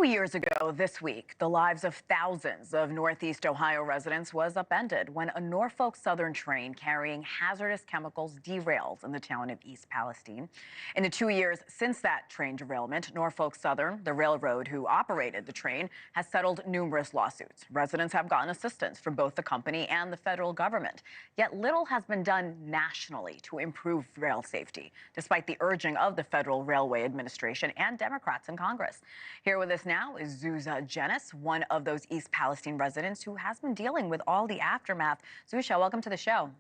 2 years ago this week, the lives of thousands of Northeast Ohio residents was upended when a Norfolk Southern train carrying hazardous chemicals derailed in the town of East Palestine. In the 2 years since that train derailment, Norfolk Southern, the railroad who operated the train, has settled numerous lawsuits. Residents have gotten assistance from both the company and the federal government. Yet little has been done nationally to improve rail safety, despite the urging of the Federal Railway Administration and Democrats in Congress. Here with us now is Zsuzsa Gyenes, one of those East Palestine residents who has been dealing with all the aftermath. Zsuzsa, welcome to the show.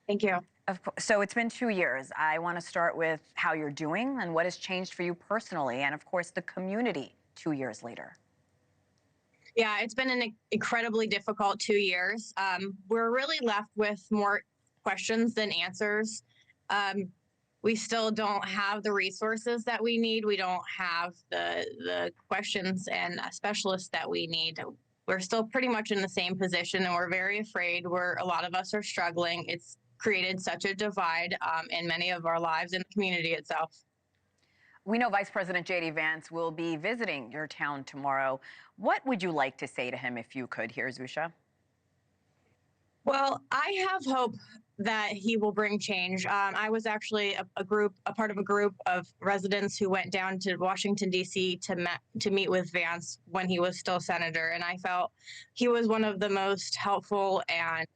Thank you. So it's been 2 years. I want to start with how you're doing and what has changed for you personally, and of course the community 2 years later. Yeah, it's been an incredibly difficult 2 years. We're really left with more questions than answers. We still don't have the resources that we need. We don't have the questions and specialists that we need. We're still pretty much in the same position, and we're very afraid. A lot of us are struggling. It's created such a divide in many of our lives and the community itself. We know Vice President J.D. Vance will be visiting your town tomorrow. What would you like to say to him if you could here, Zsuzsa? Well, I have hope that he will bring change. I was actually a part of a group of residents who went down to Washington, D.C. to meet with Vance when he was still senator, and I felt he was one of the most helpful and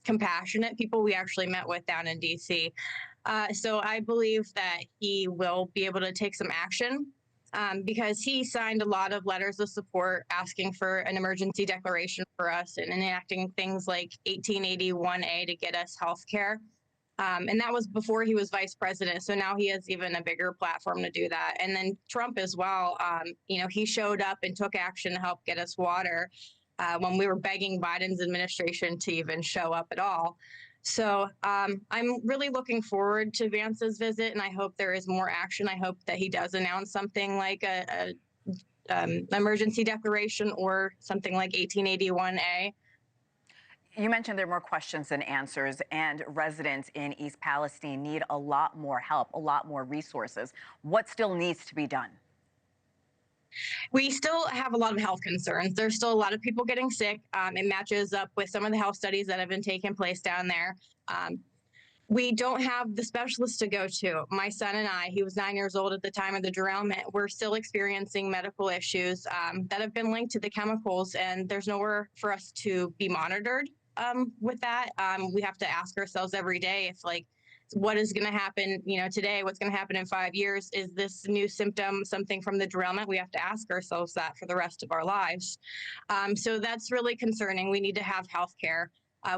compassionate people we actually met with down in D.C. So I believe that he will be able to take some action. Because he signed a lot of letters of support asking for an emergency declaration for us and enacting things like 1881A to get us health care. And that was before he was vice president. So now he has even a bigger platform to do that. And then Trump as well, he showed up and took action to help get us water when we were begging Biden's administration to even show up at all. So I'm really looking forward to Vance's visit, and I hope there is more action. I hope that he does announce something like a emergency declaration or something like 1881A. You mentioned there are more questions than answers, and residents in East Palestine need a lot more help, a lot more resources. What still needs to be done? We still have a lot of health concerns. There's still a lot of people getting sick. It matches up with some of the health studies that have been taking place down there. We don't have the specialists to go to. My son and I, he was 9 years old at the time of the derailment, we're still experiencing medical issues that have been linked to the chemicals, and there's nowhere for us to be monitored with that. We have to ask ourselves every day if, what is going to happen, today, what's going to happen in 5 years? Is this new symptom something from the derailment? We have to ask ourselves that for the rest of our lives. So that's really concerning. We need to have health care.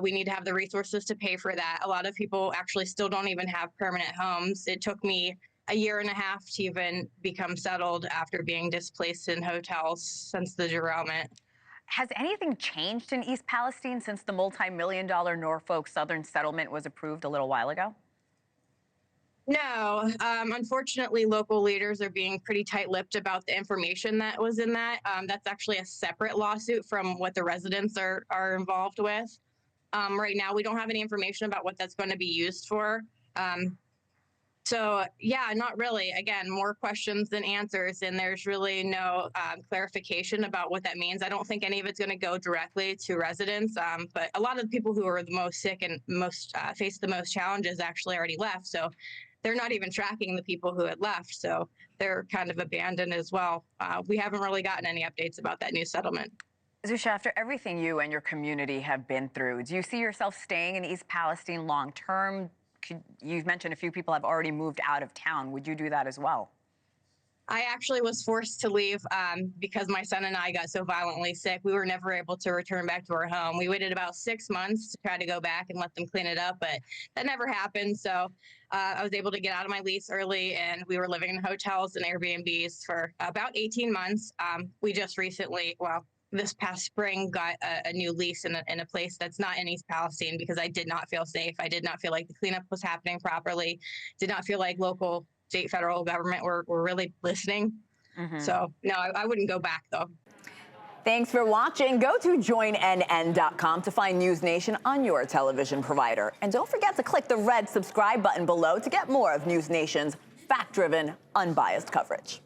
We need to have the resources to pay for that. A lot of people actually still don't even have permanent homes. It took me a year and a half to even become settled after being displaced in hotels since the derailment. Has anything changed in East Palestine since the multi-million-dollar Norfolk Southern settlement was approved a little while ago? No, unfortunately, local leaders are being pretty tight-lipped about the information that was in that. That's actually a separate lawsuit from what the residents are involved with. Right now, we don't have any information about what that's going to be used for. So, yeah, not really. Again, more questions than answers, and there's really no clarification about what that means. I don't think any of it's going to go directly to residents, but a lot of the people who are the most sick and face the most challenges actually already left. So they're not even tracking the people who had left, so they're kind of abandoned as well. We haven't really gotten any updates about that new settlement. Zsuzsa, after everything you and your community have been through, do you see yourself staying in East Palestine long term? You've mentioned a few people have already moved out of town. Would you do that as well? I actually was forced to leave because my son and I got so violently sick. We were never able to return back to our home. We waited about 6 months to try to go back and let them clean it up, but that never happened. So I was able to get out of my lease early, and we were living in hotels and Airbnbs for about 18 months. We just recently, this past spring, got a new lease in a place that's not in East Palestine because I did not feel safe. I did not feel like the cleanup was happening properly. Did not feel like local, state, federal government were really listening. So, no, I wouldn't go back, though. Thanks for watching. Go to joinnn.com to find NewsNation on your television provider. And don't forget to click the red subscribe button below to get more of NewsNation's fact-driven, unbiased coverage.